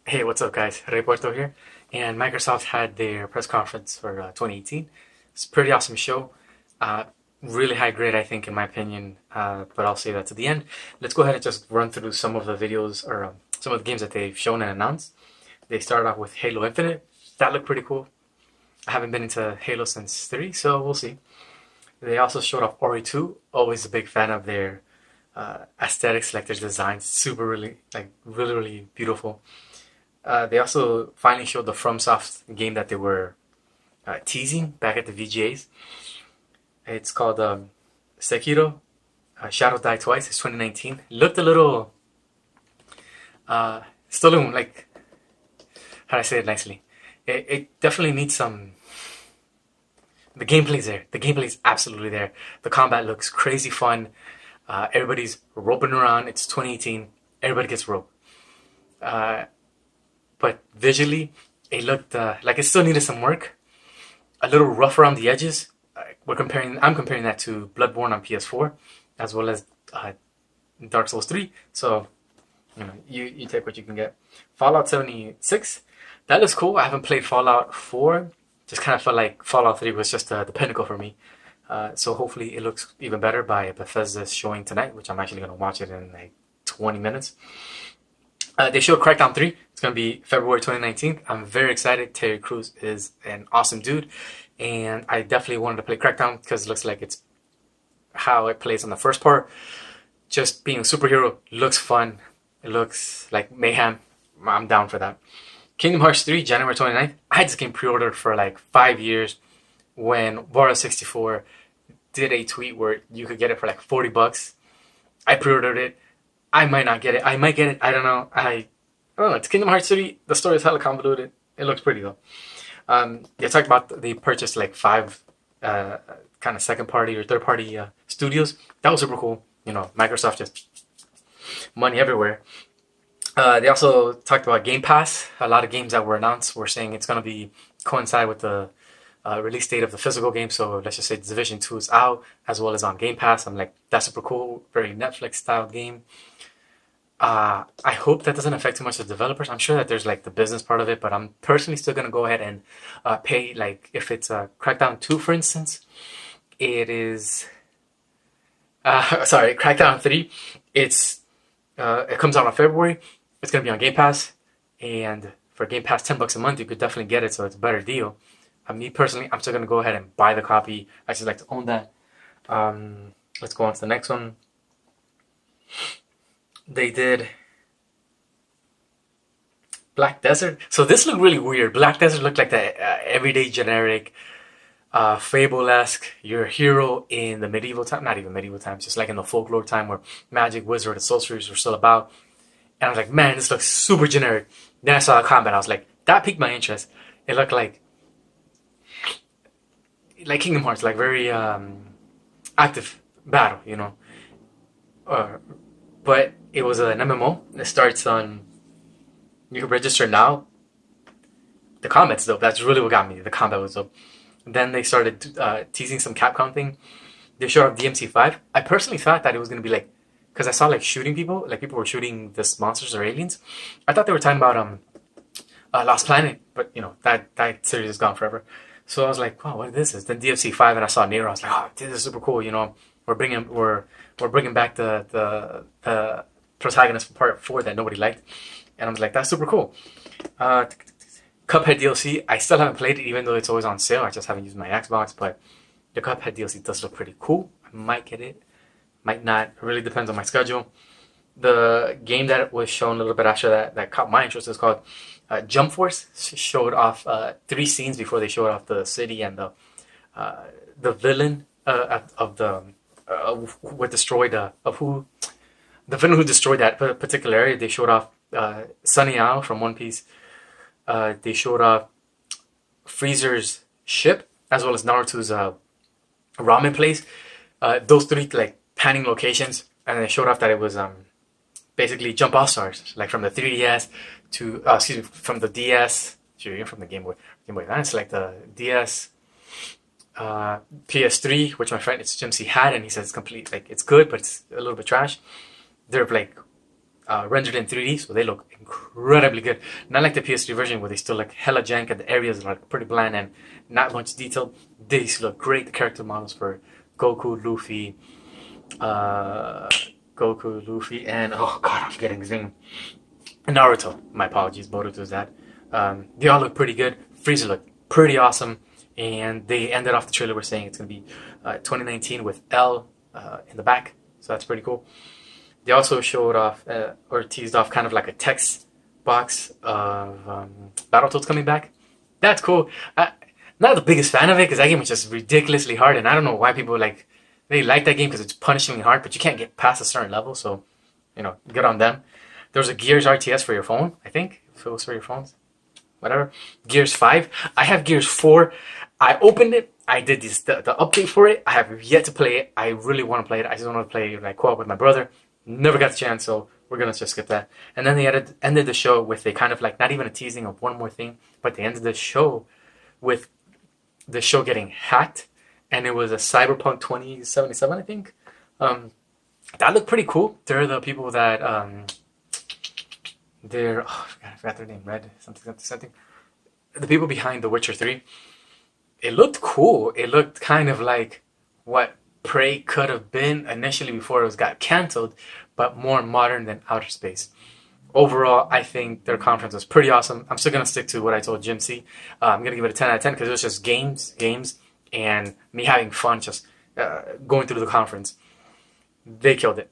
Hey, what's up, guys? Ray Puerto here. And Microsoft had their press conference for 2018. It's a pretty awesome show. Uh, really high grade, I think, in my opinion. But I'll say that to the end. Let's go ahead and just run through some of the videos or some of the games that they've shown and announced. They started off with Halo Infinite. That looked pretty cool. I haven't been into Halo since 3, so we'll see. They also showed off Ori 2. Always a big fan of their aesthetics, like their designs. Super, really beautiful. They also finally showed the FromSoft game that they were teasing back at the VGAs. It's called Sekiro Shadow Die Twice. It's 2019. Looked a little, still like, how do I say it nicely? It definitely needs some. The gameplay's there. The gameplay's absolutely there. The combat looks crazy fun. Everybody's roping around. It's 2018. Everybody gets roped. But visually, it looked like it still needed some work. A little rough around the edges. I'm comparing that to Bloodborne on PS4, as well as Dark Souls 3. So, you take what you can get. Fallout 76, that looks cool. I haven't played Fallout 4. Just kind of felt like Fallout 3 was just the pinnacle for me. So hopefully it looks even better by Bethesda's showing tonight, which I'm actually going to watch it in like 20 minutes. They showed Crackdown 3. It's going to be February 2019. I'm very excited. Terry Crews is an awesome dude. And I definitely wanted to play Crackdown because it looks like it's how it plays on the first part. Just being a superhero looks fun. It looks like mayhem. I'm down for that. Kingdom Hearts 3, January 29th. I had this game pre-ordered for like 5 years when Vara64 did a tweet where you could get it for like $40. I pre-ordered it. I might not get it. I might get it. I don't know. I don't know. It's Kingdom Hearts 3. The story is hella convoluted. It looks pretty though. They talked about they purchased like 5 kind of second party or third party studios. That was super cool. Microsoft just money everywhere. They also talked about Game Pass. A lot of games that were announced were saying it's going to be coincide with the release date of the physical game. So let's just say Division 2 is out as well as on Game Pass. I'm like, that's super cool. Very Netflix style game. I hope that doesn't affect too much the developers. I'm sure that there's like the business part of it, but I'm personally still going to go ahead and pay, like if it's Crackdown 2, for instance, it is, sorry, Crackdown 3, it comes out in February. It's going to be on Game Pass, and for Game Pass, $10 a month, you could definitely get it, so it's a better deal. Me personally, I'm still going to go ahead and buy the copy. I just like to own that. Let's go on to the next one. They did Black Desert. So this looked really weird. Black Desert looked like the everyday generic Fable-esque. You're a hero in the medieval time, not even medieval times, just like in the folklore time where magic, wizard, and sorcerers were still about. And I was like, man, this looks super generic. Then I saw the combat. I was like, that piqued my interest. It looked like Kingdom Hearts, like very active battle, but it was an MMO. It starts on. You can register now. The combat's dope. That's really what got me. The combat was dope. Then they started teasing some Capcom thing. They showed off DMC5. I personally thought that it was gonna be like, because I saw like shooting people, like people were shooting this monsters or aliens. I thought they were talking about Lost Planet, but that series is gone forever. So I was like, wow, what is this? Then DMC5, and I saw Nero. I was like, oh, this is super cool. We're bringing back the protagonist from part 4 that nobody liked, and I was like, that's super cool. Cuphead DLC, I still haven't played it, even though it's always on sale. I just haven't used my Xbox, but the Cuphead DLC does look pretty cool. I might get it, might not. It really depends on my schedule. The game that was shown a little bit after that caught my interest is called Jump Force. Showed off 3 scenes before they showed off the city and the villain what destroyed the villain who destroyed that particular area. They showed off Sunny Owl from One Piece. They showed off Freezer's ship as well as Naruto's ramen place. Those 3 like panning locations, and they showed off that it was basically Jump All Stars, like from the 3DS to from the DS. Sure, from the Game Boy Advance, like the DS, PS3, which my friend it's Jim C had, and he says it's complete, like it's good, but it's a little bit trash. They're like rendered in 3D, so they look incredibly good. Not like the PS3 version where they still look hella jank and the areas are like pretty bland and not much detail. These look great. The character models for Goku, Luffy, uh, and oh god, I'm forgetting his name. Naruto. My apologies, Boruto's dad. They all look pretty good. Frieza looked pretty awesome, and they ended off the trailer with saying it's gonna be 2019 with L in the back, so that's pretty cool. They also showed off or teased off kind of like a text box of Battletoads coming back. That's cool. Not the biggest fan of it because that game was just ridiculously hard, and I don't know why people they like that game because it's punishingly hard, but you can't get past a certain level. So, good on them. There was a Gears RTS for your phone, I think, if it was for your phones, whatever. Gears 5. I have Gears 4. I opened it. I did the update for it. I have yet to play it. I really want to play it. I just want to play like co-op with my brother. Never got the chance, so we're gonna just skip that. And then they ended the show with a kind of like not even a teasing of one more thing, but they ended the show with the show getting hacked, and it was a Cyberpunk 2077, I think. That looked pretty cool. They're the people that I forgot their name. Red something. The people behind The Witcher 3. It looked cool. It looked kind of like what Prey could have been initially before it got canceled, but more modern than Outer Space. Overall, I think their conference was pretty awesome. I'm still going to stick to what I told Jim C. I'm going to give it a 10 out of 10 because it was just games, and me having fun just going through the conference. They killed it.